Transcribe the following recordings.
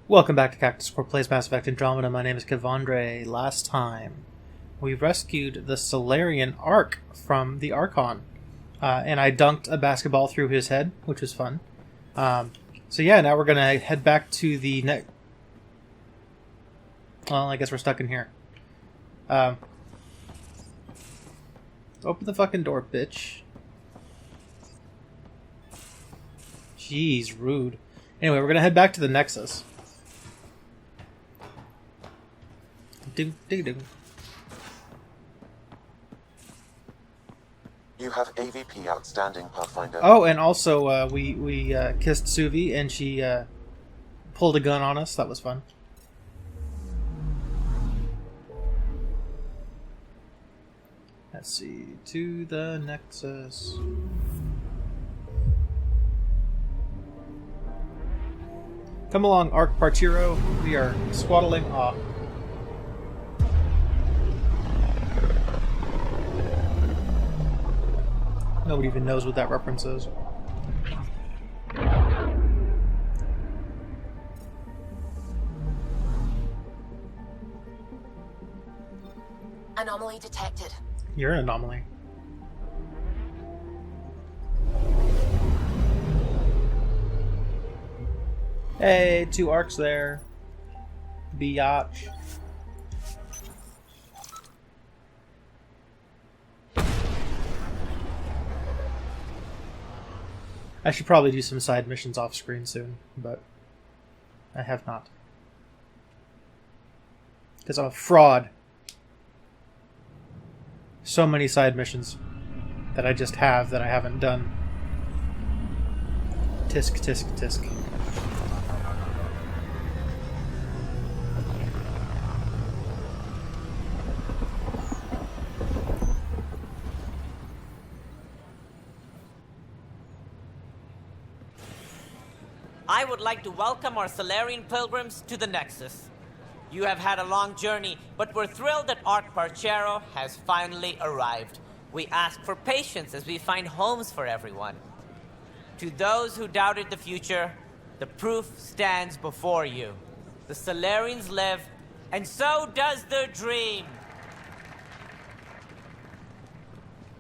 Welcome back to Cactus Plays Mass Effect Andromeda. My name is Kevandre. Last time, we rescued the Solarian Ark from the Archon. And I dunked a basketball through his head, which was fun. So yeah, now we're going to head back to the Well, I guess we're stuck in here. Open the fucking door, bitch. Jeez, rude. Anyway, we're going to head back to the Nexus. Ding, ding, ding. You have AVP outstanding, Pathfinder. Oh, and also we kissed Suvi, and she pulled a gun on us. That was fun. Let's see. To the Nexus. Come along, Arc Partiro. We are swaddling off. Nobody even knows what that reference is. Anomaly detected. You're an anomaly. Hey, 2 arcs there. Biatch. I should probably do some side missions off screen soon, but I have not. Because I'm a fraud. So many side missions that I just have that I haven't done. Tisk, tisk, tisk. I would like to welcome our Solarian pilgrims to the Nexus. You have had a long journey, but we're thrilled that Arc Parchero has finally arrived. We ask for patience as we find homes for everyone. To those who doubted the future, the proof stands before you. The Solarians live, and so does their dream.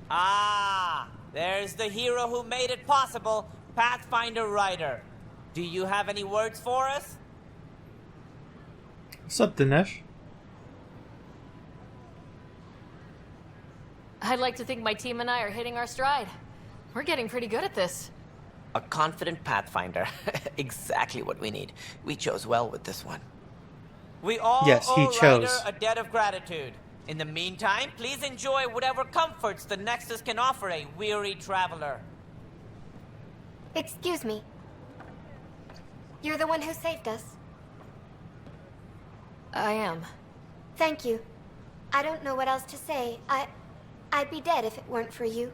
Ah, there's the hero who made it possible, Pathfinder Ryder. Do you have any words for us? What's up, Dinesh? I'd like to think my team and I are hitting our stride. We're getting pretty good at this. A confident Pathfinder. Exactly what we need. We chose well with this one. We all Yes, he owe chose. Ryder a debt of gratitude. In the meantime, please enjoy whatever comforts the Nexus can offer a weary traveler. Excuse me. You're the one who saved us. I am. Thank you. I don't know what else to say. I'd be dead if it weren't for you.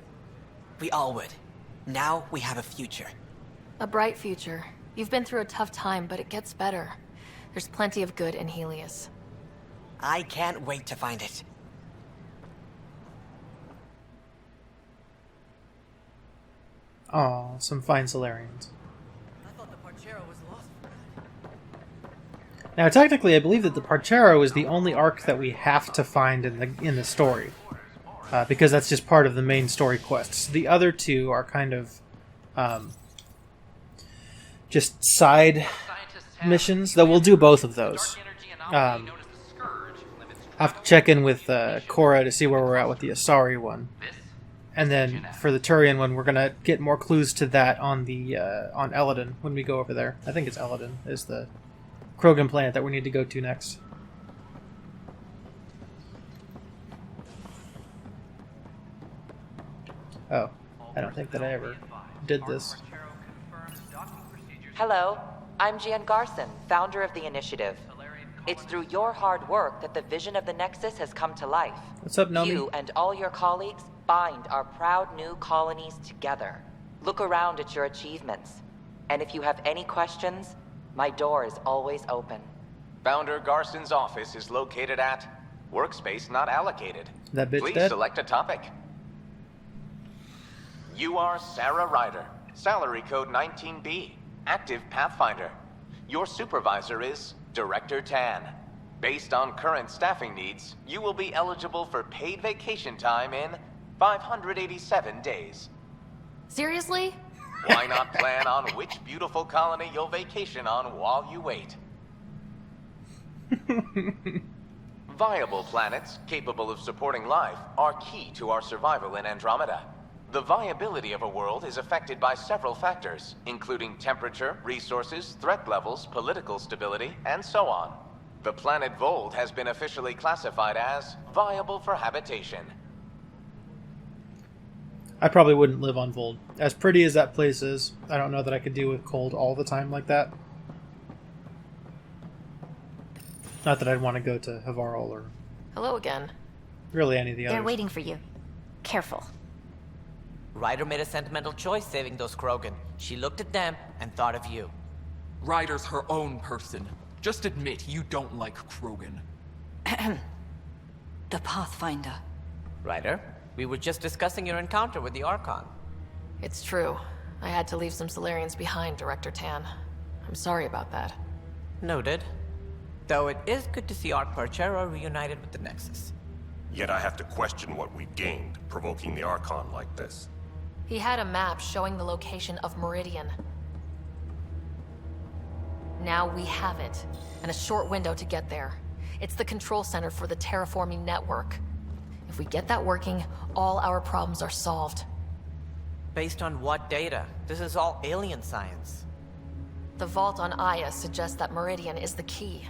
We all would. Now we have a future. A bright future. You've been through a tough time, but it gets better. There's plenty of good in Helios. I can't wait to find it. Aw, some fine Solarians. I thought the Parchero was lost. Now, technically, I believe that the Parchero is the only arc that we have to find in the story, because that's just part of the main story quests. The other two are kind of just side missions, though we'll do both of those. I have to check in with Cora to see where we're at with the Asari one. And then for the Turian one, we're gonna get more clues to that on the on Eladon when we go over there. I think it's Eladon is the Krogan planet that we need to go to next. Oh, I don't think that I ever did this. Hello, I'm Jan Garson, founder of the initiative. It's through your hard work that the vision of the Nexus has come to life. What's up, Nomi? You and all your colleagues bind our proud new colonies together. Look around at your achievements. And if you have any questions, my door is always open. Founder Garson's office is located at Workspace Not Allocated. That bitch Please dead? select a topic. You are Sarah Ryder, salary code 19B, active Pathfinder. Your supervisor is Director Tan. Based on current staffing needs, you will be eligible for paid vacation time in 587 days. Seriously? Why not plan on which beautiful colony you'll vacation on while you wait? Viable planets capable of supporting life are key to our survival in Andromeda. The viability of a world is affected by several factors, including temperature, resources, threat levels, political stability, and so on. The planet Vold has been officially classified as viable for habitation. I probably wouldn't live on Vold. As pretty as that place is, I don't know that I could deal with cold all the time like that. Not that I'd want to go to Havarl or Hello again. really any of the others. They're waiting for you. Careful. Ryder made a sentimental choice saving those Krogan. She looked at them and thought of you. Ryder's her own person. Just admit you don't like Krogan. The Pathfinder. Ryder, we were just discussing your encounter with the Archon. It's true. I had to leave some Solarians behind, Director Tan. I'm sorry about that. Noted. Though it is good to see Ark Parchero reunited with the Nexus. Yet I have to question what we've gained, provoking the Archon like this. He had a map showing the location of Meridian. Now we have it, and a short window to get there. It's the control center for the terraforming network. If we get that working, all our problems are solved. Based on what data? This is all alien science. The vault on Aya suggests that Meridian is the key.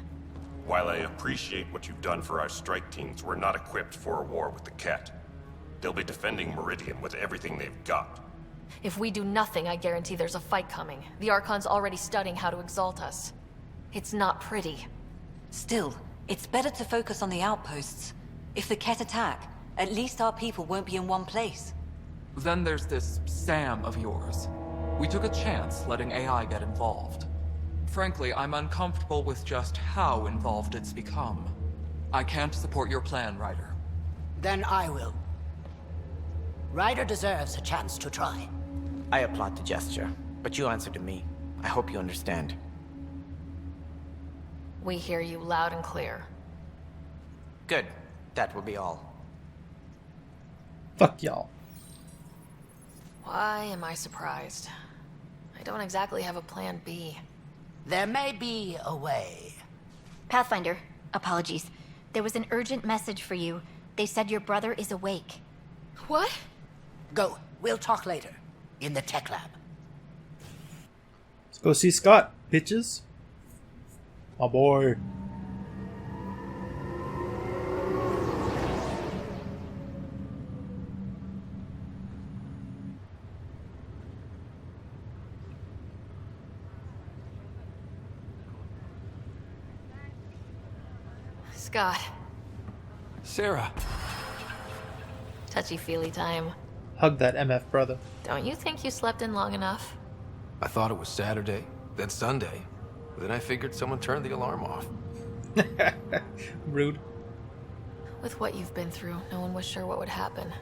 While I appreciate what you've done for our strike teams, we're not equipped for a war with the Ket. They'll be defending Meridian with everything they've got. If we do nothing, I guarantee there's a fight coming. The Archon's already studying how to exalt us. It's not pretty. Still, it's better to focus on the outposts. If the Ket attack, at least our people won't be in one place. Then there's this Sam of yours. We took a chance letting AI get involved. Frankly, I'm uncomfortable with just how involved it's become. I can't support your plan, Ryder. Then I will. Ryder deserves a chance to try. I applaud the gesture, but you answer to me. I hope you understand. We hear you loud and clear. Good. That will be all. Fuck y'all. Why am I surprised? I don't exactly have a plan B. There may be a way. Pathfinder, apologies. There was an urgent message for you. They said your brother is awake. What? Go. We'll talk later. In the tech lab. Let's go see Scott, bitches. My boy. Scott. Sarah. Touchy-feely time. Hug that MF brother. Don't you think you slept in long enough? I thought it was Saturday, then Sunday. Then I figured someone turned the alarm off. Rude. With what you've been through, no one was sure what would happen.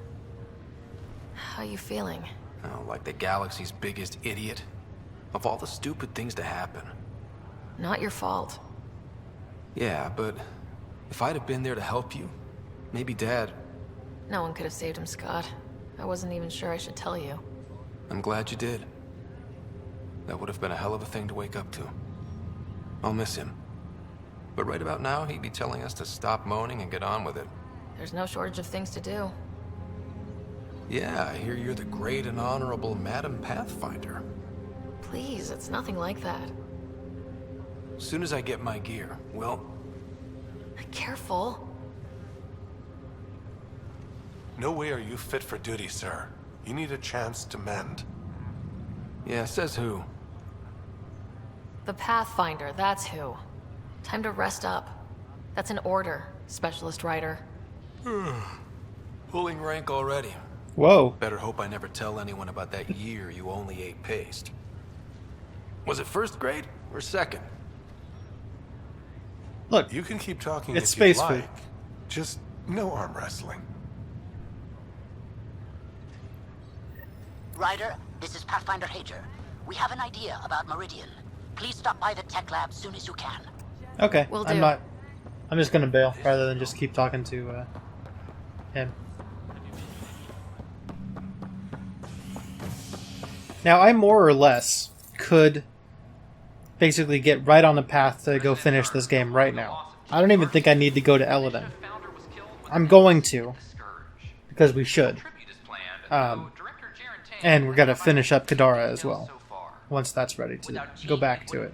How you feeling? Oh, like the galaxy's biggest idiot. Of all the stupid things to happen. Not your fault. Yeah, but if I'd have been there to help you, maybe Dad... No one could have saved him, Scott. I wasn't even sure I should tell you. I'm glad you did. That would have been a hell of a thing to wake up to. I'll miss him. But right about now, he'd be telling us to stop moaning and get on with it. There's no shortage of things to do. Yeah, I hear you're the great and honorable Madam Pathfinder. Please, it's nothing like that. As soon as I get my gear, well... Careful. No way are you fit for duty, sir. You need a chance to mend. Yeah, says who? The Pathfinder, that's who. Time to rest up. That's an order, Specialist Ryder. Pulling rank already. Whoa. Better hope I never tell anyone about that year you only ate paste. Was it first grade or second? Look, you can keep talking it's if space you food. like. Just no arm wrestling. Ryder, this is Pathfinder Hager. We have an idea about Meridian. Please stop by the tech lab as soon as you can. Okay, Will I'm do. not. I'm just gonna bail rather than just keep talking to him. Now, I more or less could basically get right on the path to go finish this game right now. I don't even think I need to go to Eladon. I'm going to, because we should. And we're gonna finish up Kadara as well, once that's ready to go back to it.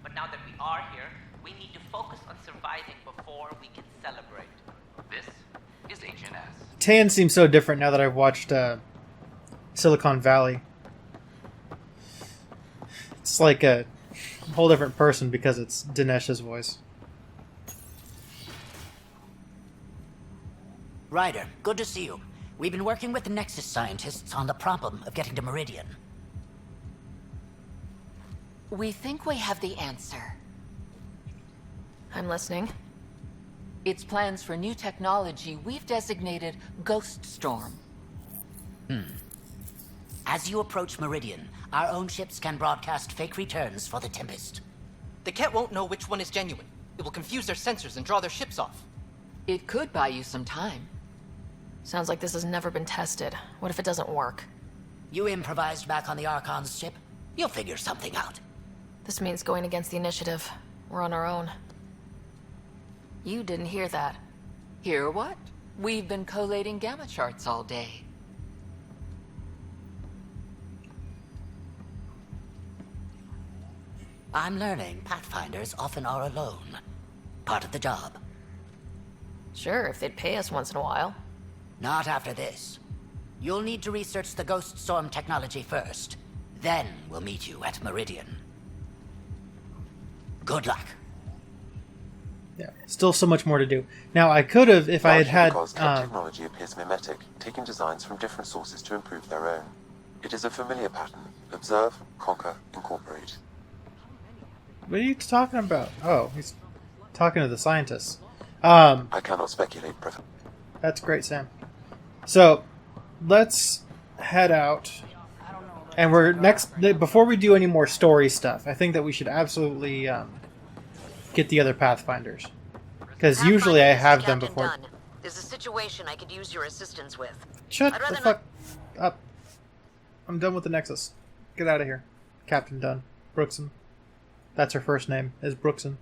But now that we are here, we need to focus on surviving before we can celebrate. This is HNS. Tan seems so different now that I've watched Silicon Valley. It's like a whole different person because it's Dinesh's voice. Ryder, good to see you. We've been working with the Nexus scientists on the problem of getting to Meridian. We think we have the answer. I'm listening. It's plans for new technology we've designated Ghost Storm. As you approach Meridian, our own ships can broadcast fake returns for the Tempest. The Ket won't know which one is genuine. It will confuse their sensors and draw their ships off. It could buy you some time. Sounds like this has never been tested. What if it doesn't work? You improvised back on the Archon's ship. You'll figure something out. This means going against the initiative. We're on our own. You didn't hear that. Hear what? We've been collating gamma charts all day. I'm learning Pathfinders often are alone. Part of the job. Sure, if they'd pay us once in a while. Not after this. You'll need to research the Ghost Storm technology first. Then we'll meet you at Meridian. Good luck. Yeah, still so much more to do. Now, I could have, if I had had... Because Ket technology appears mimetic, taking designs from different sources to improve their own. It is a familiar pattern. Observe, conquer, incorporate. What are you talking about? Oh, he's talking to the scientists. I cannot speculate, Professor. That's great, Sam. So, let's head out. And we're before we do any more story stuff, I think that we should absolutely get the other Pathfinders. Because usually I have them before. Dunn. There's a situation I could use your assistance with. Shut the fuck up. I'm done with the Nexus. Get out of here. Captain Dunn. Brookson. That's her first name, is Brookson.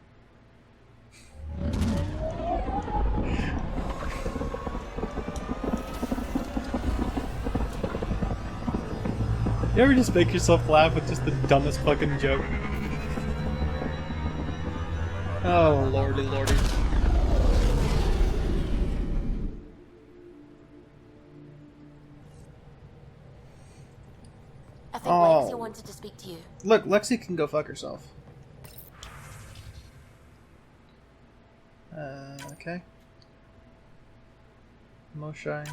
You ever just make yourself laugh with just the dumbest fucking joke? Oh, lordy, lordy. I think Lexi wanted to speak to you. Look, Lexi can go fuck herself. Okay. Moshai.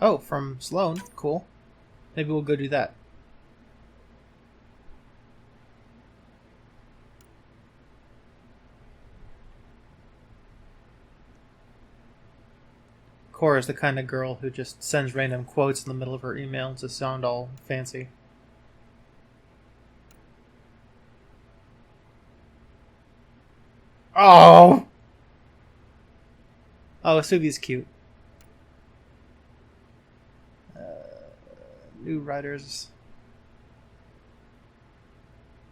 Oh, from Sloane. Cool. Maybe we'll go do that. Cora's the kind of girl who just sends random quotes in the middle of her email to sound all fancy. Oh! Oh, Sugi's cute. New Ryder's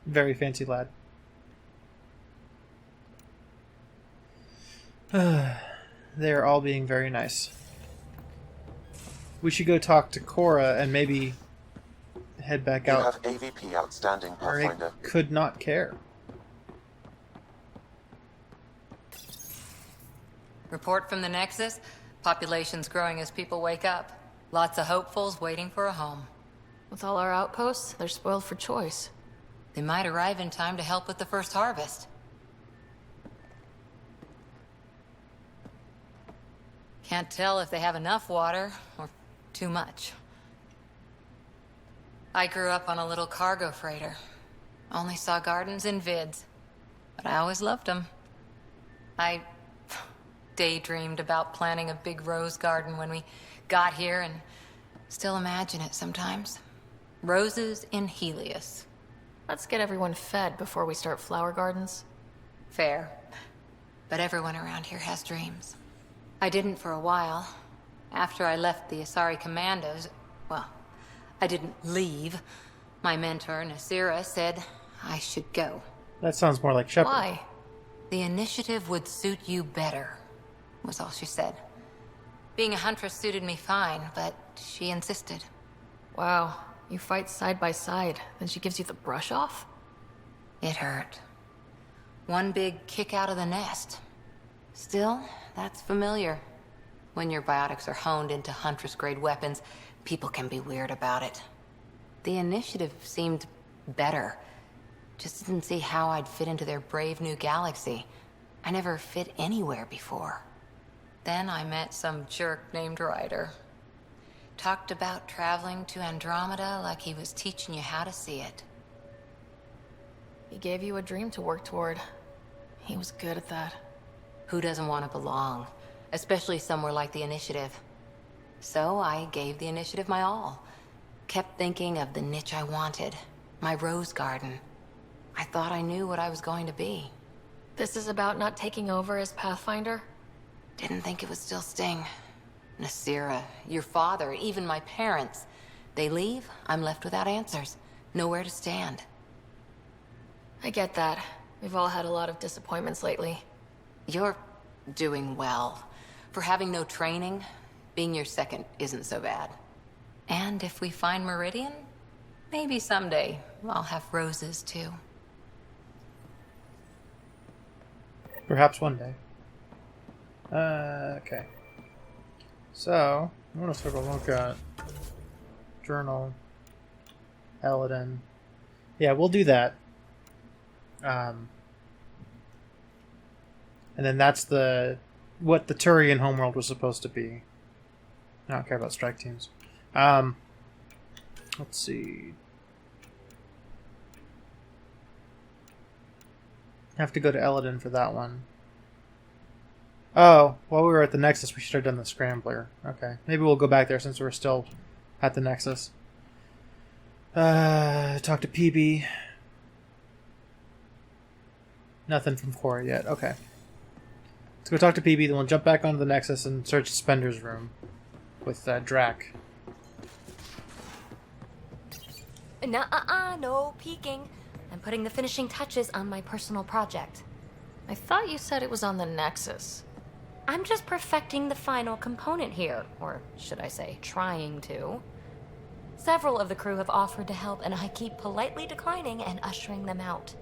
very fancy lad. They're all being very nice. We should go talk to Cora and maybe head back out. You have AVP outstanding, Pathfinder. I could not care. Report from the Nexus. Population's growing as people wake up. Lots of hopefuls waiting for a home. With all our outposts, they're spoiled for choice. They might arrive in time to help with the first harvest. Can't tell if they have enough water or too much. I grew up on a little cargo freighter. Only saw gardens in vids, but I always loved them. I daydreamed about planting a big rose garden when we got here and still imagine it sometimes. Roses in Helios. Let's get everyone fed before we start flower gardens. Fair. But everyone around here has dreams. I didn't for a while. After I left the Asari Commandos, well, I didn't leave. My mentor, Nasira, said I should go. That sounds more like Shepard. Why? The initiative would suit you better, was all she said. Being a huntress suited me fine, but she insisted. Wow, you fight side by side, then she gives you the brush off? It hurt. One big kick out of the nest. Still, that's familiar. When your biotics are honed into Huntress-grade weapons, people can be weird about it. The initiative seemed better. Just didn't see how I'd fit into their brave new galaxy. I never fit anywhere before. Then I met some jerk named Ryder. Talked about traveling to Andromeda like he was teaching you how to see it. He gave you a dream to work toward. He was good at that. Who doesn't want to belong? Especially somewhere like the Initiative. So I gave the Initiative my all. Kept thinking of the niche I wanted. My rose garden. I thought I knew what I was going to be. This is about not taking over as Pathfinder? Didn't think it would still sting. Nasira, your father, even my parents. They leave, I'm left without answers. Nowhere to stand. I get that. We've all had a lot of disappointments lately. You're doing well. For having no training, being your second isn't so bad. And if we find Meridian, maybe someday I'll have roses too. Perhaps one day. Okay. So, I want to take a look at journal, Paladin. Yeah, we'll do that. And then that's what the Turian homeworld was supposed to be. I don't care about strike teams. Let's see. Have to go to Eladin for that one. Oh, while we were at the Nexus, we should have done the Scrambler. Okay, maybe we'll go back there since we're still at the Nexus. Talk to PB. Nothing from Cora yet. Okay. Let's go talk to PB, then we'll jump back onto the Nexus and search Spender's room with Drac. No peeking. I'm putting the finishing touches on my personal project. I thought you said it was on the Nexus. I'm just perfecting the final component here, or should I say, trying to. Several of the crew have offered to help, and I keep politely declining and ushering them out.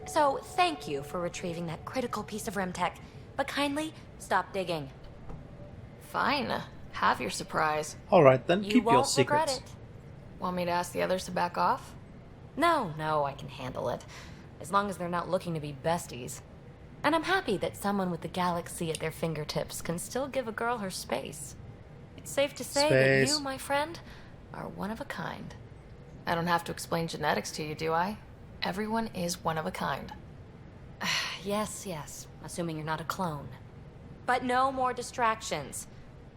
So, thank you for retrieving that critical piece of Remtech, but kindly stop digging. Fine. Have your surprise. Alright then, You keep your won't regret secrets. it. Want me to ask the others to back off? No, I can handle it. As long as they're not looking to be besties. And I'm happy that someone with the galaxy at their fingertips can still give a girl her space. It's safe to say that you, my friend, are one of a kind. I don't have to explain genetics to you, do I? Everyone is one of a kind. Yes, assuming you're not a clone. But no more distractions.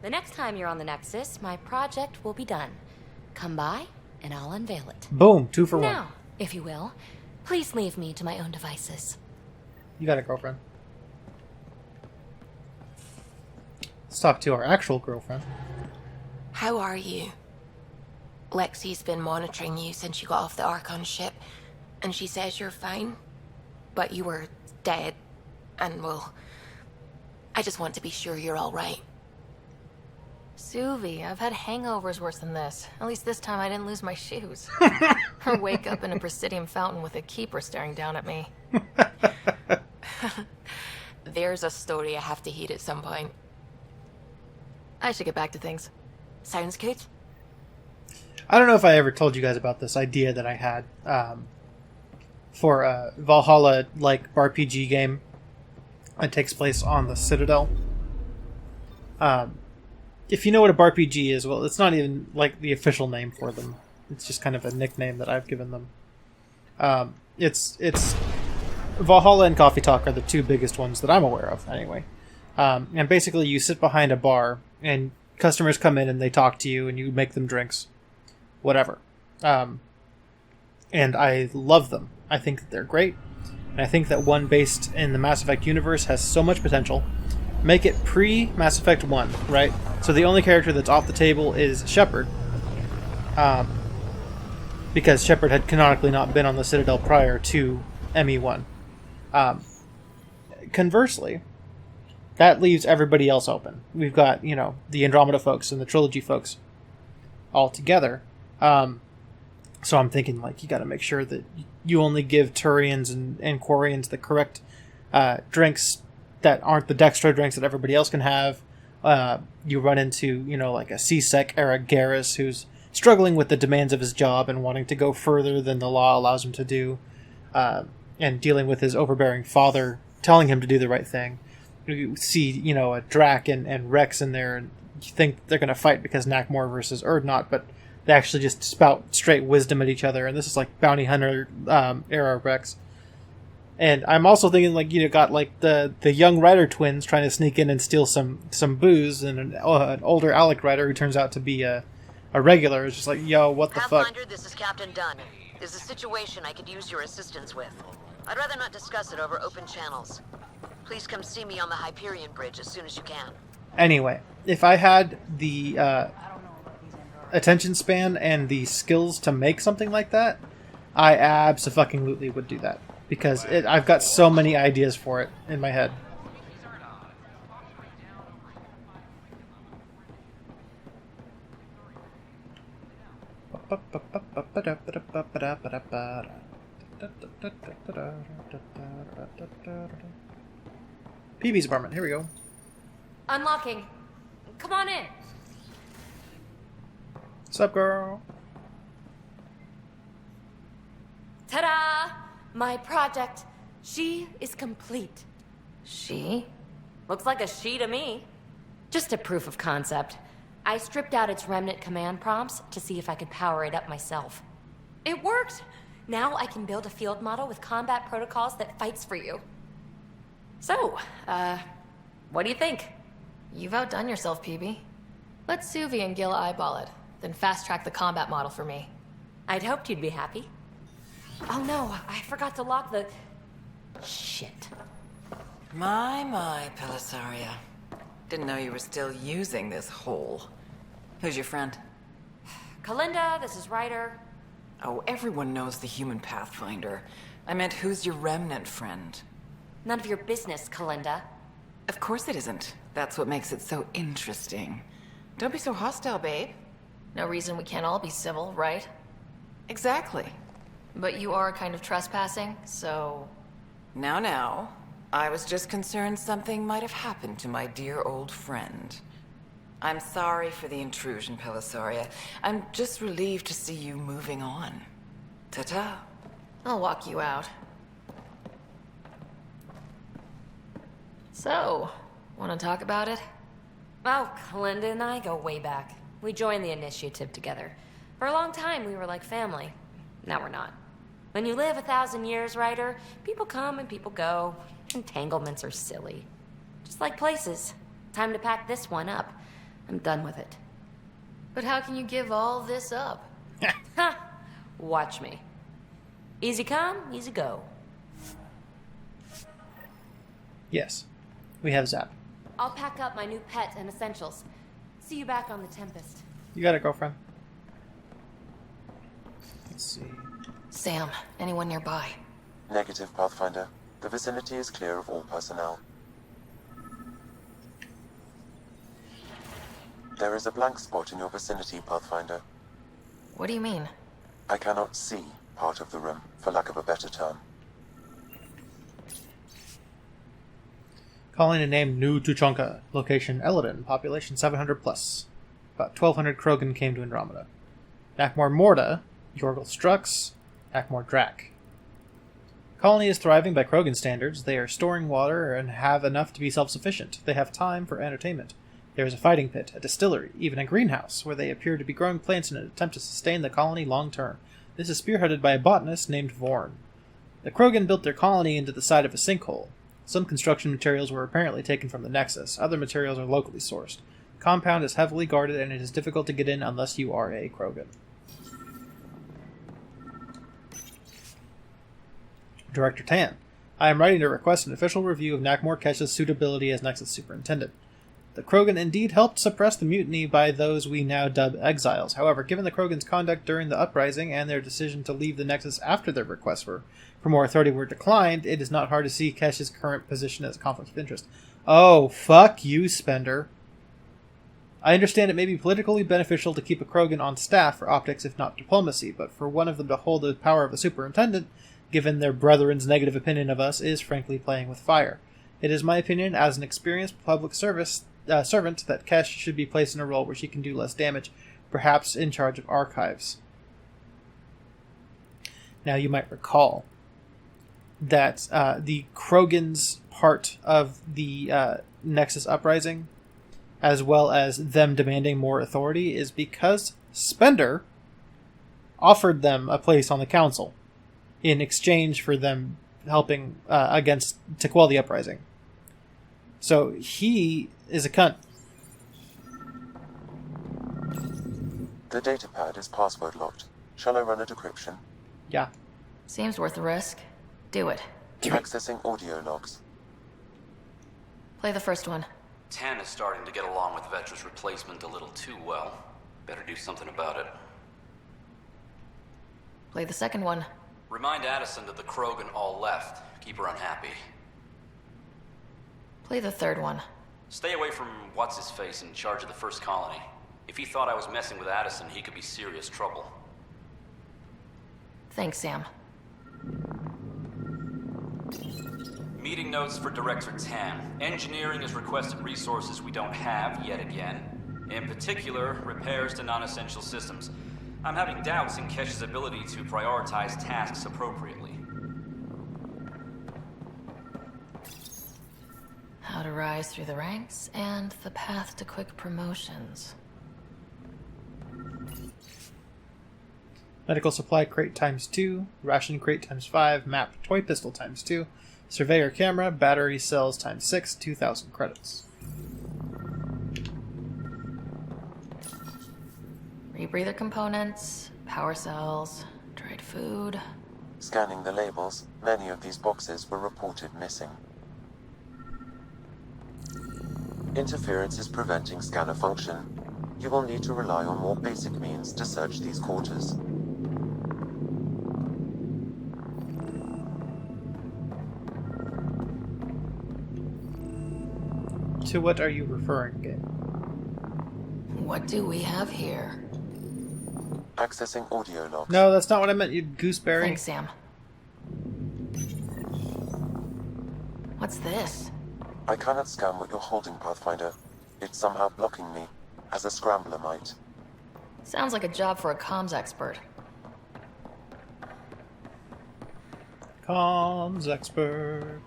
The next time you're on the Nexus, my project will be done. Come by, and I'll unveil it. Boom, 2 for 1. Now, if you will, please leave me to my own devices. You got a girlfriend. Let's talk to our actual girlfriend. How are you? Lexi's been monitoring you since you got off the Archon ship, and she says you're fine, but you were dead, and well, I just want to be sure you're all right. Suvi, I've had hangovers worse than this. At least this time I didn't lose my shoes. Or wake up in a Presidium fountain with a keeper staring down at me. There's a story I have to hear at some point. I should get back to things. Sounds good. I don't know if I ever told you guys about this idea that I had for a Valhalla-like BarPG game that takes place on the Citadel. If you know what a BarPG is, well, it's not even like the official name for them. It's just kind of a nickname that I've given them. It's Valhalla and Coffee Talk are the 2 biggest ones that I'm aware of, anyway. And basically, you sit behind a bar, and customers come in and they talk to you, and you make them drinks, whatever. And I love them. I think that they're great. And I think that one based in the Mass Effect universe has so much potential. Make it pre-Mass Effect 1, right? So the only character that's off the table is Shepard. Because Shepard had canonically not been on the Citadel prior to ME1. Conversely, that leaves everybody else open. We've got, the Andromeda folks and the Trilogy folks all together. So I'm thinking, you got to make sure that you only give Turians and Quarians the correct drinks that aren't the Dextro drinks that everybody else can have. You run into, a C-Sec era Garrus who's struggling with the demands of his job and wanting to go further than the law allows him to do, and dealing with his overbearing father telling him to do the right thing. You see, a Drac and Rex in there, and you think they're going to fight because Nakmor versus Urdnot, but they actually just spout straight wisdom at each other, and this is Bounty Hunter era Rex. And I'm also thinking, got the young Ryder twins trying to sneak in and steal some booze, and an older Alec Ryder who turns out to be a regular is just yo, what the fuck? Pathfinder, this is Captain Dunn. There's a situation I could use your assistance with. I'd rather not discuss it over open channels. Please come see me on the Hyperion Bridge as soon as you can. Anyway, if I had the attention span and the skills to make something like that, I abso-fucking-lutely would do that. Because I've got so many ideas for it in my head. PB's apartment, here we go. Unlocking. Come on in. Sup, girl? Ta-da! My project. She is complete. She? Looks like a she to me. Just a proof of concept. I stripped out its remnant command prompts to see if I could power it up myself. It worked! Now I can build a field model with combat protocols that fights for you. So, what do you think? You've outdone yourself, PB. Let Suvi and Gil eyeball it, then fast-track the combat model for me. I'd hoped you'd be happy. Oh no, I forgot to lock the... Shit. My, Pellisaria. Didn't know you were still using this hole. Who's your friend? Kalinda, this is Ryder. Oh, everyone knows the human Pathfinder. I meant, who's your remnant friend? None of your business, Kalinda. Of course it isn't. That's what makes it so interesting. Don't be so hostile, babe. No reason we can't all be civil, right? Exactly. But you are kind of trespassing, so... Now. I was just concerned something might have happened to my dear old friend. I'm sorry for the intrusion, Pellisaria. I'm just relieved to see you moving on. Ta-ta. I'll walk you out. So, want to talk about it? Oh, Kalinda and I go way back. We joined the initiative together. For a long time, we were like family. Now we're not. When you live 1,000 years, Ryder, people come and people go. Entanglements are silly. Just like places. Time to pack this one up. I'm done with it. But how can you give all this up? Ha! Watch me. Easy come, easy go. Yes. We have Zap. I'll pack up my new pet and essentials. See you back on the Tempest. You got a girlfriend? Let's see. Sam, anyone nearby? Negative, Pathfinder. The vicinity is clear of all personnel. There is a blank spot in your vicinity, Pathfinder. What do you mean? I cannot see part of the room, for lack of a better term. Calling a name New Tuchonka. Location Eladin. Population 700 plus. About 1,200 Krogan came to Andromeda. Nakmor Morda. Yorgel Strux. Nakmor Drac. Colony is thriving by Krogan standards. They are storing water and have enough to be self-sufficient. They have time for entertainment. There is a fighting pit, a distillery, even a greenhouse, where they appear to be growing plants in an attempt to sustain the colony long term. This is spearheaded by a botanist named Vorn. The Krogan built their colony into the side of a sinkhole. Some construction materials were apparently taken from the Nexus. Other materials are locally sourced. The compound is heavily guarded and it is difficult to get in unless you are a Krogan. Director Tan, I am writing to request an official review of Nakmor Kesh's suitability as Nexus Superintendent. The Krogan indeed helped suppress the mutiny by those we now dub exiles. However, given the Krogan's conduct during the uprising and their decision to leave the Nexus after their requests for more authority were declined, it is not hard to see Kesh's current position as a conflict of interest. Oh, fuck you, Spender. I understand it may be politically beneficial to keep a Krogan on staff for optics if not diplomacy, but for one of them to hold the power of a superintendent, given their brethren's negative opinion of us, is frankly playing with fire. It is my opinion, as an experienced public servant, that Kesh should be placed in a role where she can do less damage, perhaps in charge of archives. Now, you might recall that the Krogan's part of the Nexus Uprising, as well as them demanding more authority, is because Spender offered them a place on the council in exchange for them helping to quell the uprising. So he is a cunt. The datapad is password locked. Shall I run a decryption? Yeah. Seems worth the risk. Do it. Accessing audio logs. Play the first one. Tan is starting to get along with Vetra's replacement a little too well. Better do something about it. Play the second one. Remind Addison that the Krogan all left. Keep her unhappy. Play the third one. Stay away from what's-his-face in charge of the first colony. If he thought I was messing with Addison, he could be serious trouble. Thanks, Sam. Meeting notes for Director Tan. Engineering has requested resources we don't have yet again. In particular, repairs to non-essential systems. I'm having doubts in Kesh's ability to prioritize tasks appropriately. How to rise through the ranks and the path to quick promotions. Medical supply crate ×2, ration crate ×5, map toy pistol ×2, surveyor camera, battery cells ×6, 2,000 credits. Rebreather components, power cells, dried food. Scanning the labels, many of these boxes were reported missing. Interference is preventing scanner function. You will need to rely on more basic means to search these quarters. To what are you referring, game? What do we have here? Accessing audio logs. No, that's not what I meant, you gooseberry. Thanks, Sam. What's this? I cannot scan what you're holding, Pathfinder. It's somehow blocking me, as a scrambler might. Sounds like a job for a comms expert. Comms expert.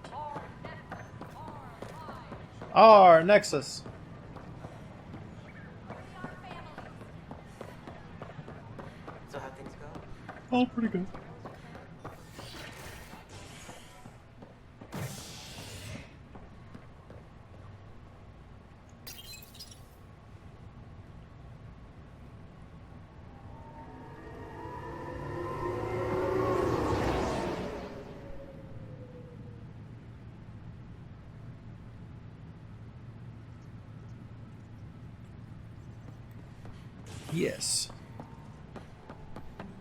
R Nexus. So how things go? Oh, pretty good. Yes.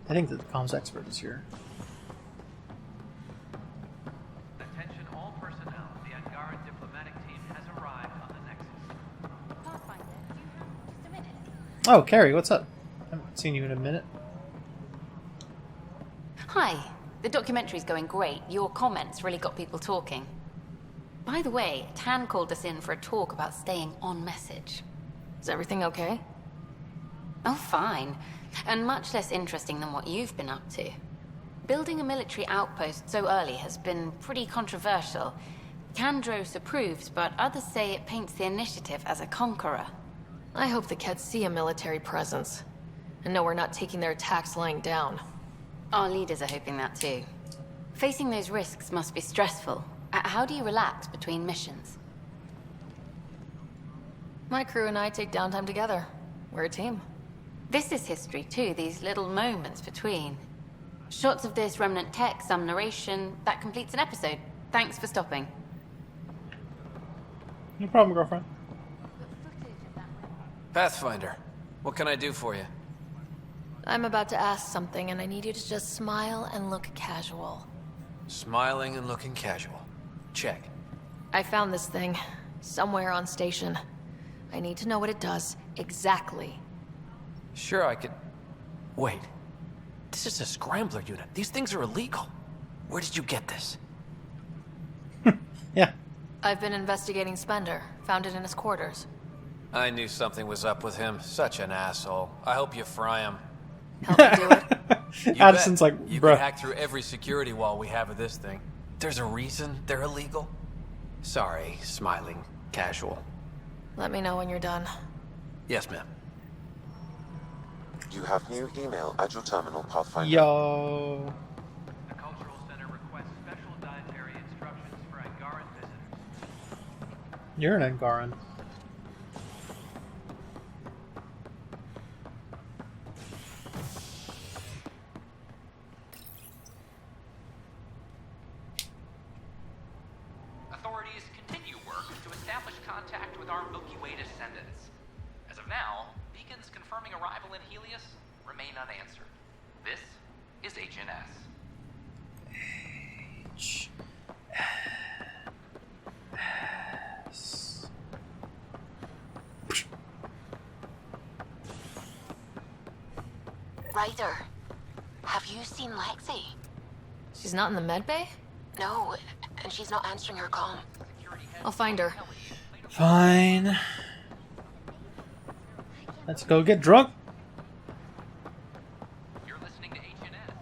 I think that the comms expert is here. Attention all personnel. The Angaran diplomatic team has arrived on the Nexus. Oh, Carrie, what's up? I haven't seen you in a minute. Hi. The documentary's going great. Your comments really got people talking. By the way, Tan called us in for a talk about staying on message. Is everything okay? Oh, fine. And much less interesting than what you've been up to. Building a military outpost so early has been pretty controversial. Kandros approves, but others say it paints the initiative as a conqueror. I hope the Kets see a military presence, and know we're not taking their attacks lying down. Our leaders are hoping that too. Facing those risks must be stressful. How do you relax between missions? My crew and I take downtime together. We're a team. This is history too, these little moments between. Shots of this remnant tech, some narration. That completes an episode. Thanks for stopping. No problem, girlfriend. Pathfinder, what can I do for you? I'm about to ask something, and I need you to just smile and look casual. Smiling and looking casual. Check. I found this thing somewhere on station. I need to know what it does exactly. Sure, I could... Wait. This is a scrambler unit. These things are illegal. Where did you get this? Yeah. I've been investigating Spender. Found it in his quarters. I knew something was up with him. Such an asshole. I hope you fry him. Help me do it. Addison's like, you bruh. can hack through every security wall we have of this thing. There's a reason they're illegal. Sorry, smiling, casual. Let me know when you're done. Yes, ma'am. You have new email at your terminal, Pathfinder. Yo. The Cultural Center requests special dietary instructions for Angaran visitors. You're an Angaran. Authorities continue work to establish contact with our Milky Way descendants. As of now, beacons confirming arrival in Helios remain unanswered. This is HNS. Ryder, have you seen Lexi? She's not in the med bay? No, and she's not answering her comm. I'll find her. Fine. Let's go get drunk. You're listening to HNS.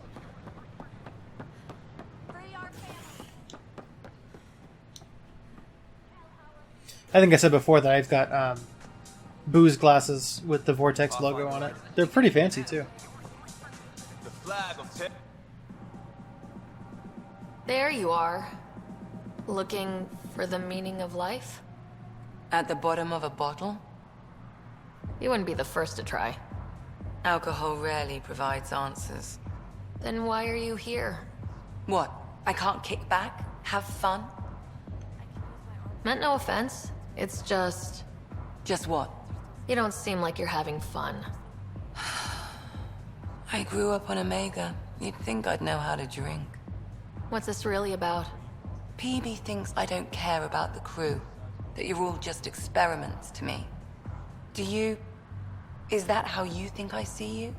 I think I said before that I've got booze glasses with the Vortex logo on it. They're pretty fancy too. There you are. Looking for the meaning of life? At the bottom of a bottle? You wouldn't be the first to try. Alcohol rarely provides answers. Then why are you here? What? I can't kick back? Have fun? Meant no offense. It's just... Just what? You don't seem like you're having fun. I grew up on Omega. You'd think I'd know how to drink. What's this really about? PB thinks I don't care about the crew. That you're all just experiments to me. Do you... Is that how you think I see you?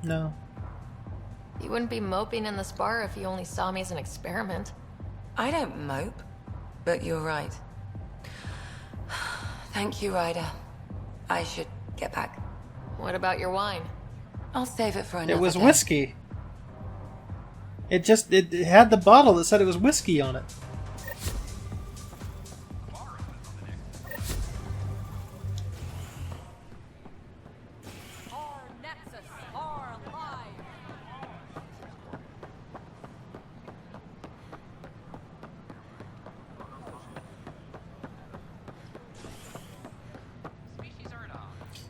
No. You wouldn't be moping in this bar if you only saw me as an experiment. I don't mope. But you're right. Thank you, Ryder. I should get back. What about your wine? I'll save it for another It was day. whiskey. It had the bottle that said it was whiskey on it.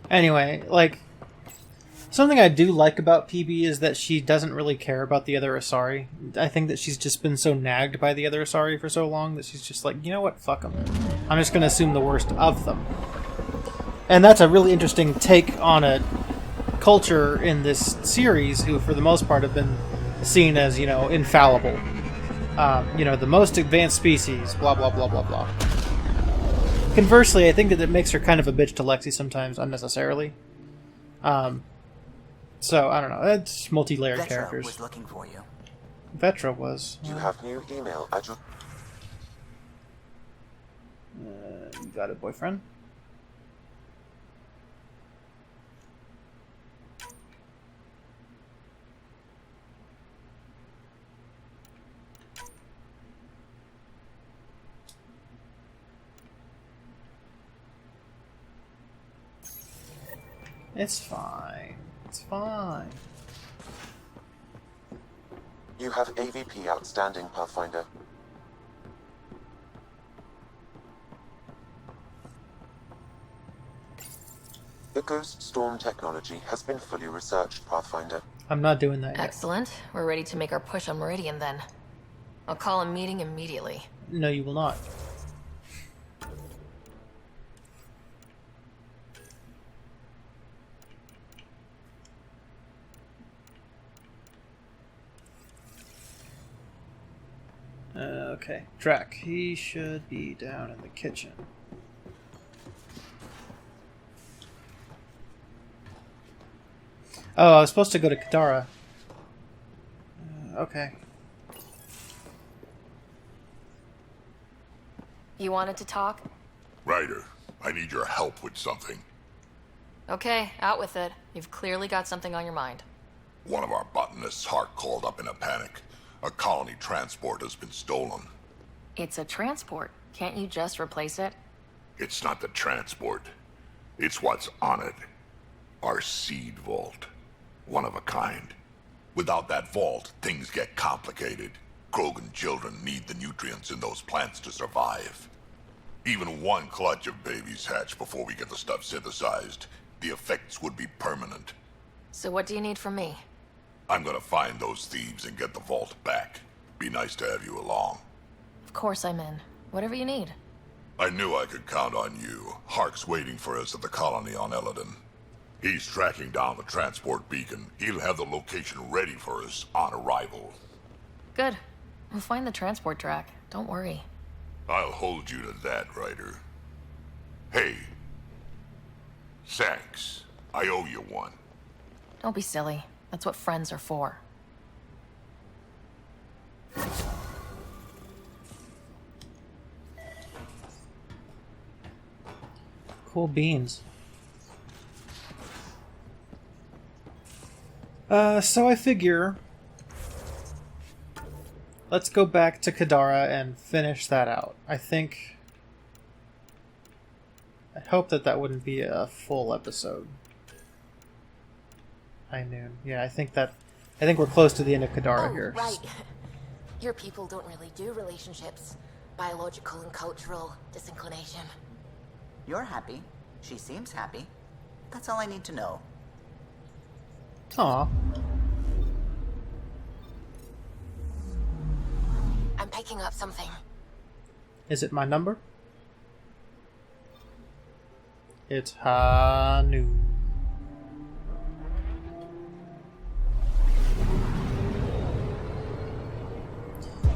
Anyway, like, something I do like about PB is that she doesn't really care about the other Asari. I think that she's just been so nagged by the other Asari for so long that she's just like, you know what, fuck them. I'm just going to assume the worst of them. And that's a really interesting take on a culture in this series who, for the most part, have been seen as, you know, infallible. You know, the most advanced species, blah, blah, blah, blah, blah. Conversely, I think that it makes her kind of a bitch to Lexi sometimes, unnecessarily. So, I don't know. It's multi-layered Vetra characters. was looking for you. Vetra was. You have new email at your... You got it, boyfriend. It's fine. It's fine. You have AVP outstanding, Pathfinder. The Ghost Storm technology has been fully researched, Pathfinder. I'm not doing that yet. Excellent. We're ready to make our push on Meridian then. I'll call a meeting immediately. No, you will not. Okay, Drac. He should be down in the kitchen. Oh, I was supposed to go to Kadara. Okay. You wanted to talk? Ryder, I need your help with something. Okay, out with it. You've clearly got something on your mind. One of our botanists' heart called up in a panic. A colony transport has been stolen. It's a transport. Can't you just replace it? It's not the transport. It's what's on it. Our seed vault. One of a kind. Without that vault, things get complicated. Krogan children need the nutrients in those plants to survive. Even one clutch of babies hatch before we get the stuff synthesized. The effects would be permanent. So what do you need from me? I'm gonna find those thieves and get the vault back. Be nice to have you along. Of course I'm in. Whatever you need. I knew I could count on you. Hark's waiting for us at the colony on Eladon. He's tracking down the transport beacon. He'll have the location ready for us on arrival. Good. We'll find the transport track. Don't worry. I'll hold you to that, Ryder. Hey. Thanks. I owe you one. Don't be silly. That's what friends are for. Cool beans. So I figure let's go back to Kadara and finish that out. I hope that wouldn't be a full episode. High noon. Yeah, I think we're close to the end of Kadara here. Right. Your people don't really do relationships. Biological and cultural disinclination. You're happy. She seems happy. That's all I need to know. Aw. I'm picking up something. Is it my number? It's Hanu.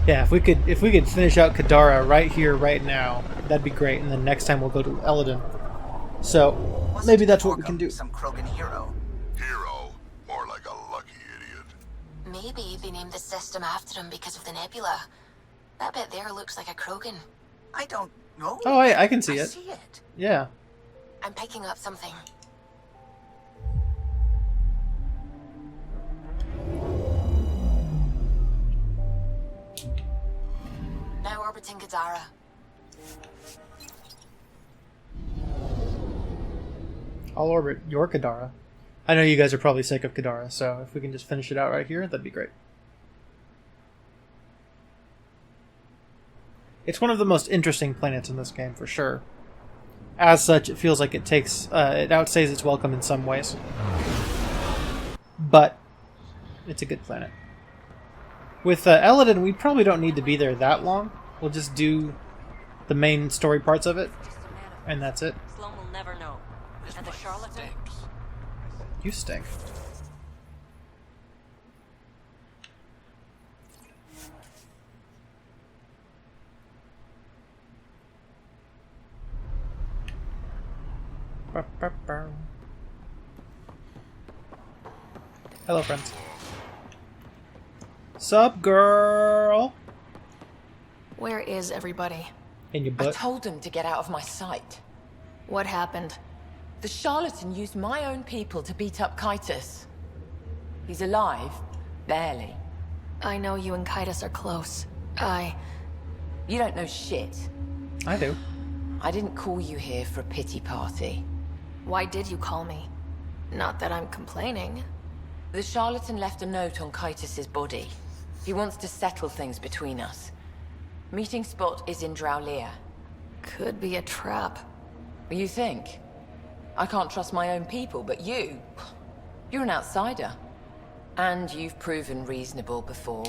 Yeah, if we could finish out Kadara right here, right now, that'd be great. And then next time we'll go to Eladon. So maybe that's what we can do. Some Krogan hero. Hero? More like a lucky idiot. Maybe they named the system after him because of the nebula. That bit there looks like a Krogan. I don't know. Oh, I can see I it. see it. Yeah. I'm picking up something. Now orbiting Kadara. I'll orbit your Kadara. I know you guys are probably sick of Kadara, so if we can just finish it out right here, that'd be great. It's one of the most interesting planets in this game, for sure. As such, it feels like it outstays its welcome in some ways. But it's a good planet. With Eladon, we probably don't need to be there that long. We'll just do the main story parts of it, and that's it. Sloane will never know. And the charlatan... You stink. Hello, friends. Sup, girl? Where is everybody? In your I butt. told him to get out of my sight. What happened? The charlatan used my own people to beat up Cactus. He's alive, barely. I know you and Cactus are close. You don't know shit. I do. I didn't call you here for a pity party. Why did you call me? Not that I'm complaining. The charlatan left a note on Cactus's body. He wants to settle things between us. Meeting spot is in Drowlear. Could be a trap. You think? I can't trust my own people, but you're an outsider. And you've proven reasonable before.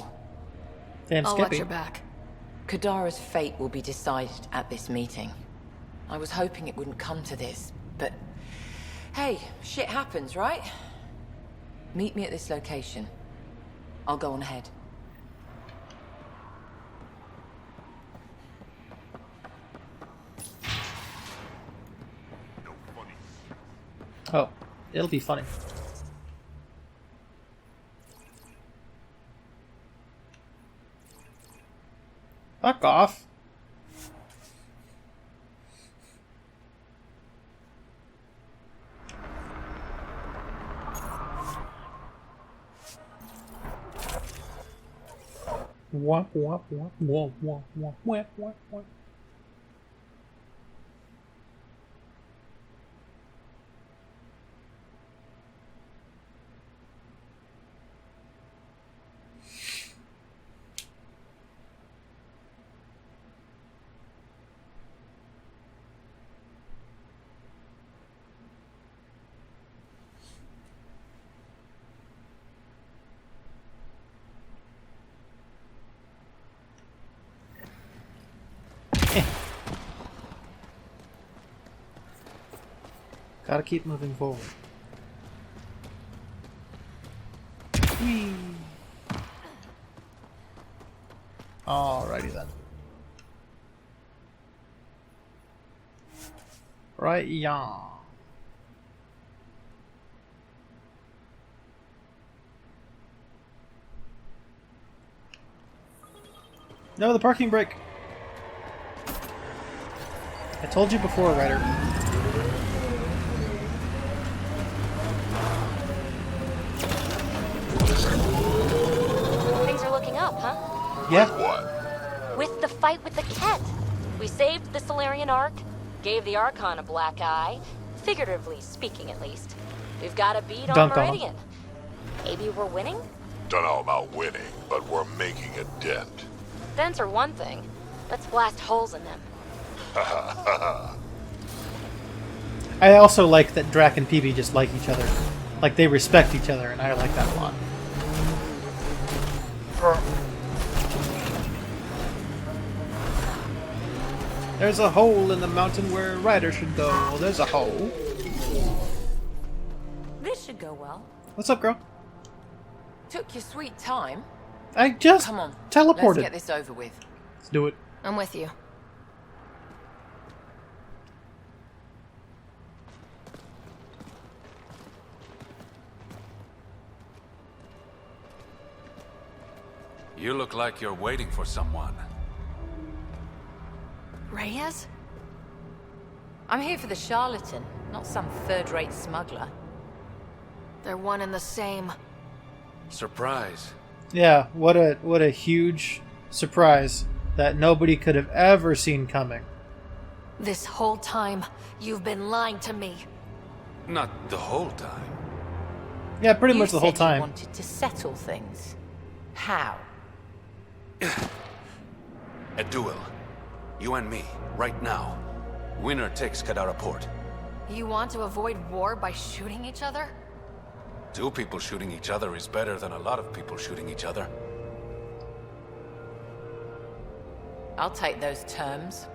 Damn, I'll Skippy. watch your back. Kadara's fate will be decided at this meeting. I was hoping it wouldn't come to this, but hey, shit happens, right? Meet me at this location. I'll go on ahead. Oh, it'll be funny. Fuck off. Womp womp womp womp womp womp womp womp womp. Gotta keep moving forward. Whee! Alrighty then. Right, yeah. No, the parking brake. I told you before, Ryder. Things are looking up, huh? Yeah. With the fight with the Ket. We saved the Solarian Ark, gave the Archon a black eye, figuratively speaking at least. We've got a beat on Dunk on 'em. Meridian. Maybe we're winning? Don't know about winning, but we're making a dent. Dents are one thing. Let's blast holes in them. I also like that Drac and PB just like each other. Like, they respect each other, and I like that a lot. There's a hole in the mountain where Ryder should go. There's a hole. This should go well. What's up, girl? Took your sweet time. I just Come on, teleported. Let's get this over with. Let's do it. I'm with you. You look like you're waiting for someone. Reyes? I'm here for the charlatan, not some third-rate smuggler. They're one and the same. Surprise. Yeah, what a huge surprise that nobody could have ever seen coming. This whole time, you've been lying to me. Not the whole time. Yeah, pretty much the whole You time. wanted to settle things. How? A duel. You and me, right now. Winner takes Kadara Port. You want to avoid war by shooting each other? Two people shooting each other is better than a lot of people shooting each other. I'll take those terms.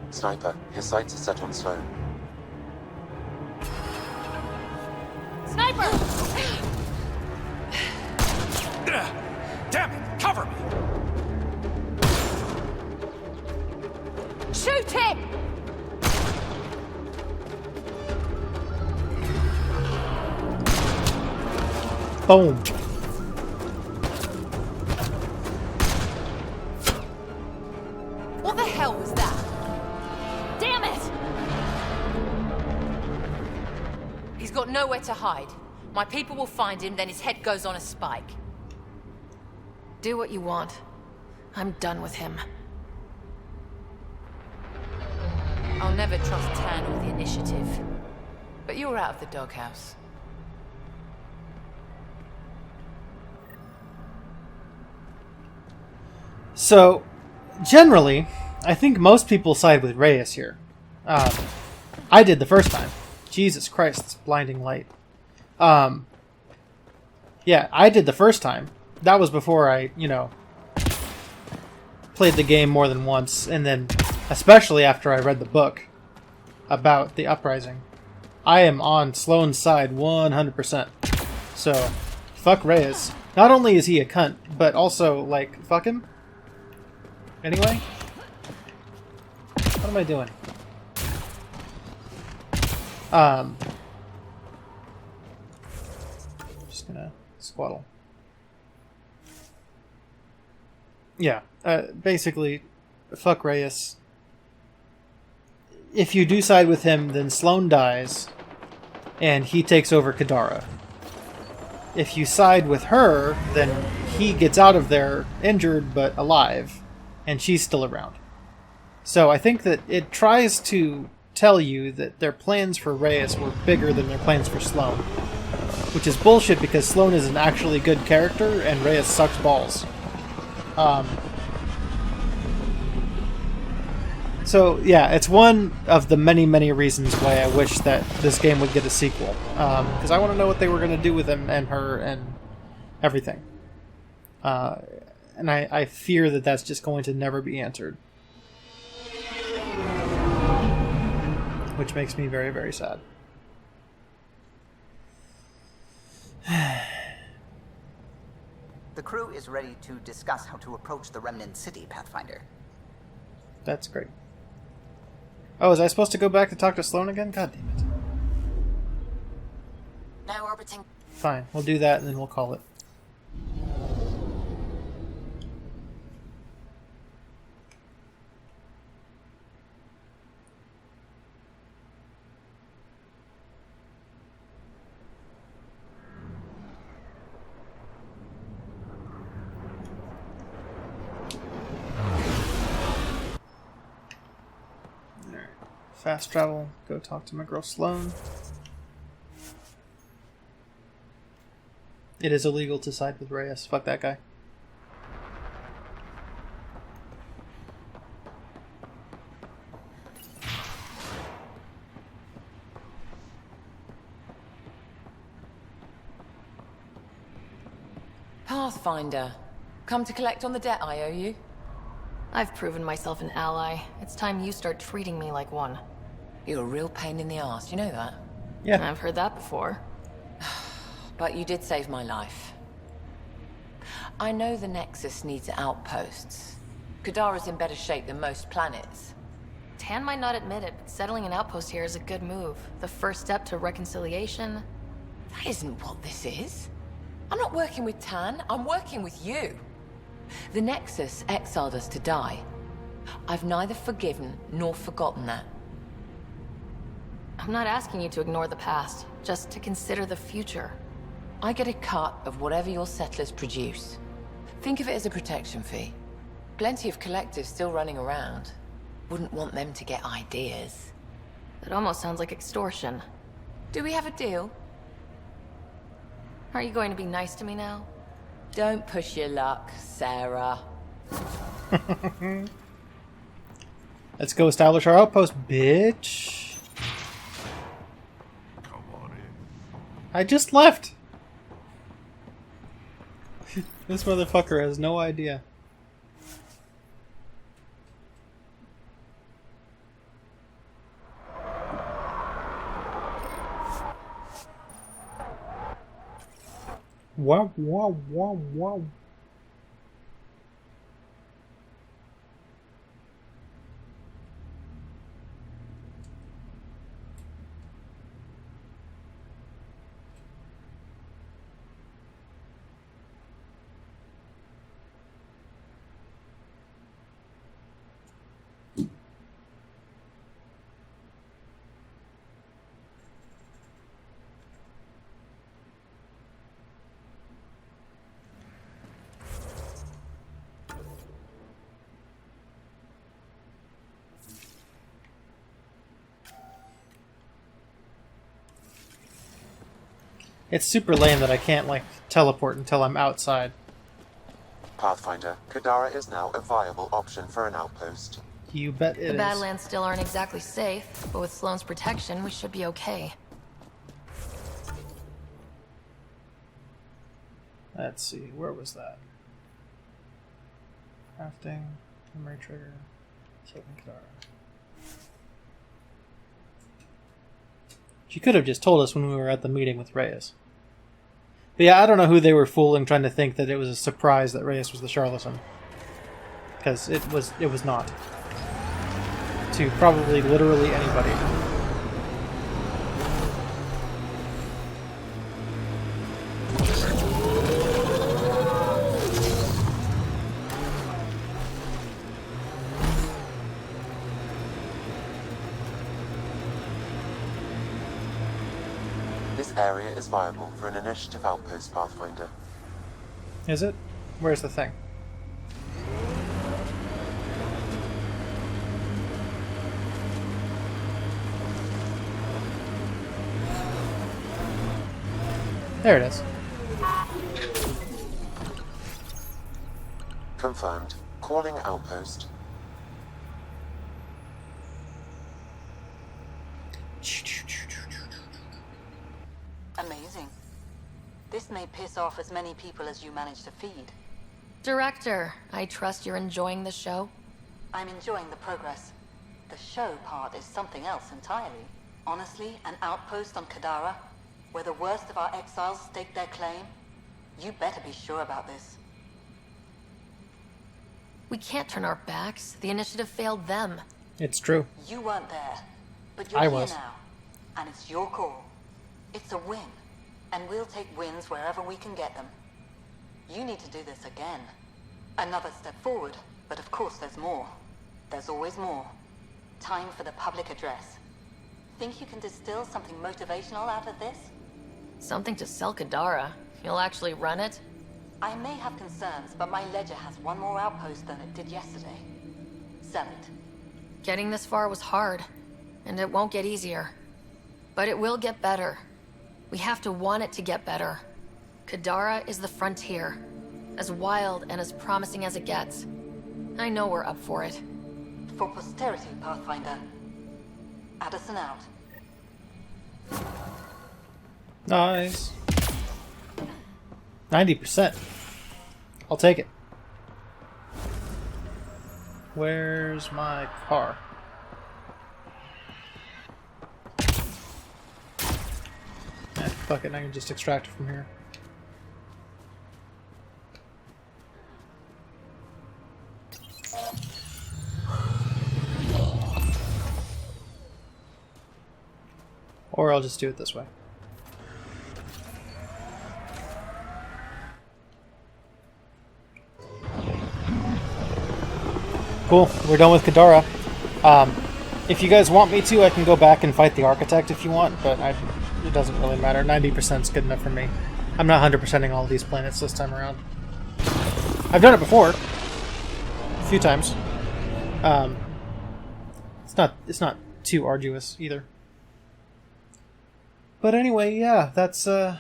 Sniper, his sights are set on Sloane. Sniper! Damn it! Cover me! Shoot him! Boom. What the hell was that? Damn it! He's got nowhere to hide. My people will find him, then his head goes on a spike. Do what you want. I'm done with him. I'll never trust Tan or the initiative. But you're out of the doghouse. So, generally, I think most people side with Reyes here. I did the first time. Jesus Christ, it's blinding light. Yeah, I did the first time. That was before I, played the game more than once, and then especially after I read the book about the Uprising. I am on Sloane's side 100%. So, fuck Reyes. Not only is he a cunt, but also, like, fuck him. Anyway? What am I doing? Just gonna squaddle. Yeah, basically, fuck Reyes. If you do side with him, then Sloane dies, and he takes over Kadara. If you side with her, then he gets out of there injured but alive, and she's still around. So I think that it tries to tell you that their plans for Reyes were bigger than their plans for Sloane. Which is bullshit because Sloane is an actually good character, and Reyes sucks balls. So, yeah, it's one of the many, many reasons why I wish that this game would get a sequel. Because I want to know what they were going to do with him and her and everything. And I fear that that's just going to never be answered. Which makes me very, very sad. The crew is ready to discuss how to approach the Remnant City, Pathfinder. That's great. Oh, was I supposed to go back to talk to Sloane again? God damn it. Now orbiting. Fine, we'll do that and then we'll call it. Fast travel, go talk to my girl Sloane. It is illegal to side with Reyes. Fuck that guy. Pathfinder, come to collect on the debt I owe you. I've proven myself an ally. It's time you start treating me like one. You're a real pain in the ass, you know that? Yeah. I've heard that before. But you did save my life. I know the Nexus needs outposts. Kadara's in better shape than most planets. Tan might not admit it, but settling an outpost here is a good move. The first step to reconciliation. That isn't what this is. I'm not working with Tan, I'm working with you. The Nexus exiled us to die. I've neither forgiven nor forgotten that. I'm not asking you to ignore the past, just to consider the future. I get a cut of whatever your settlers produce. Think of it as a protection fee. Plenty of collectives still running around. Wouldn't want them to get ideas. That almost sounds like extortion. Do we have a deal? Are you going to be nice to me now? Don't push your luck, Sarah. Let's go establish our outpost, bitch. Come on in. I just left. This motherfucker has no idea. Wow, wow, wow, wow. It's super lame that I can't, like, teleport until I'm outside. Pathfinder, Kadara is now a viable option for an outpost. You bet it is. The Badlands still aren't exactly safe, but with Sloane's protection, we should be okay. Let's see, where was that? Crafting, memory trigger, Sylvan Kadara. She could have just told us when we were at the meeting with Reyes. But yeah, I don't know who they were fooling, trying to think that it was a surprise that Reyes was the charlatan. Because it was not. To probably literally anybody. This area is viable for an initiative outpost, Pathfinder. Is it? Where's the thing? There it is. Confirmed. Calling outpost. Amazing. This may piss off as many people as you manage to feed. Director, I trust you're enjoying the show? I'm enjoying the progress. The show part is something else entirely. Honestly, an outpost on Kadara, where the worst of our exiles stake their claim, you better be sure about this. We can't turn our backs. The initiative failed them. It's true. You weren't there, but you're I here was. now, and it's your call. It's a win, and we'll take wins wherever we can get them. You need to do this again. Another step forward, but of course there's more. There's always more. Time for the public address. Think you can distill something motivational out of this? Something to sell Kadara. You'll actually run it? I may have concerns, but my ledger has one more outpost than it did yesterday. Sell it. Getting this far was hard, and it won't get easier. But it will get better. We have to want it to get better. Kadara is the frontier, as wild and as promising as it gets. I know we're up for it. For posterity, Pathfinder. Addison out. Nice. 90%. I'll take it. Where's my car? Fuck it, I can just extract it from here. Or I'll just do it this way. Cool, we're done with Kadara. If you guys want me to, I can go back and fight the Architect if you want, but it doesn't really matter. 90% is good enough for me. I'm not 100%ing all these planets this time around. I've done it before. A few times. It's not too arduous either. But anyway, yeah, that's gonna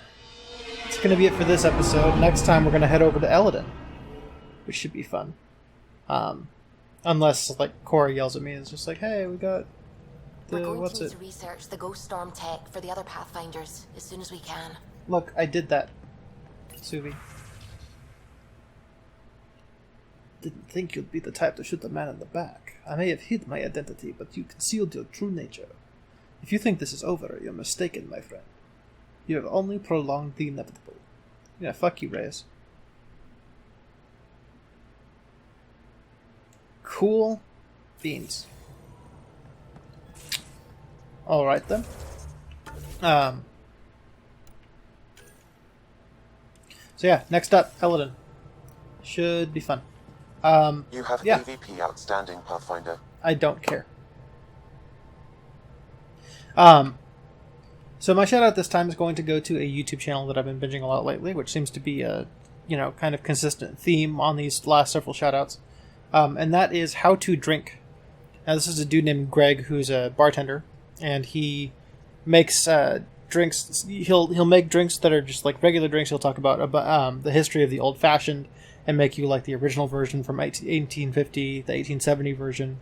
be it for this episode. Next time we're gonna head over to Eladin, which should be fun. Unless, like, Cora yells at me and is just like, hey, we got the, We're going what's to it? need to research the Ghost Storm tech for the other Pathfinders as soon as we can. Look, I did that, Suvi. Didn't think you'd be the type to shoot a man in the back. I may have hid my identity, but you concealed your true nature. If you think this is over, you're mistaken, my friend. You have only prolonged the inevitable. Yeah, fuck you, Reyes. Cool beans. Alright then. So yeah, next up, Eladin. Should be fun. You have yeah. AVP outstanding, Pathfinder. I don't care. So my shout out this time is going to go to a YouTube channel that I've been binging a lot lately, which seems to be a, kind of consistent theme on these last several shout outs. And that is How to Drink. Now this is a dude named Greg who's a bartender, and he makes drinks. He'll make drinks that are just like regular drinks. He'll talk about the history of the old fashioned and make you like the original version from 1850, the 1870 version,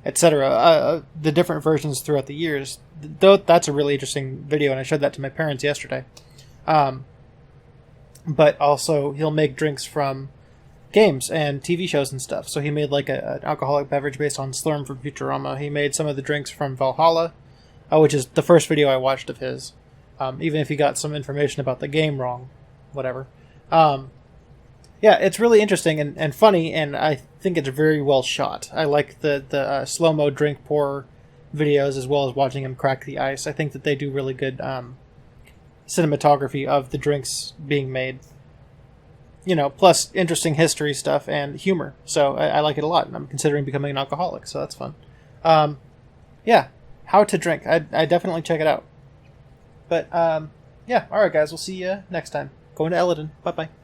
etc. The different versions throughout the years. Though that's a really interesting video, and I showed that to my parents yesterday. But also he'll make drinks from games and TV shows and stuff. So he made like an alcoholic beverage based on Sloane from Futurama. He made some of the drinks from Valhalla, which is the first video I watched of his. Even if he got some information about the game wrong, whatever. Yeah, it's really interesting and funny, and I think it's very well shot. I like the slow-mo drink pour videos as well as watching him crack the ice. I think that they do really good cinematography of the drinks being made. You know, plus interesting history stuff and humor. So I like it a lot, and I'm considering becoming an alcoholic, so that's fun. Yeah, How to Drink. I definitely check it out. But, yeah, alright guys, we'll see you next time. Going to Eladon. Bye-bye.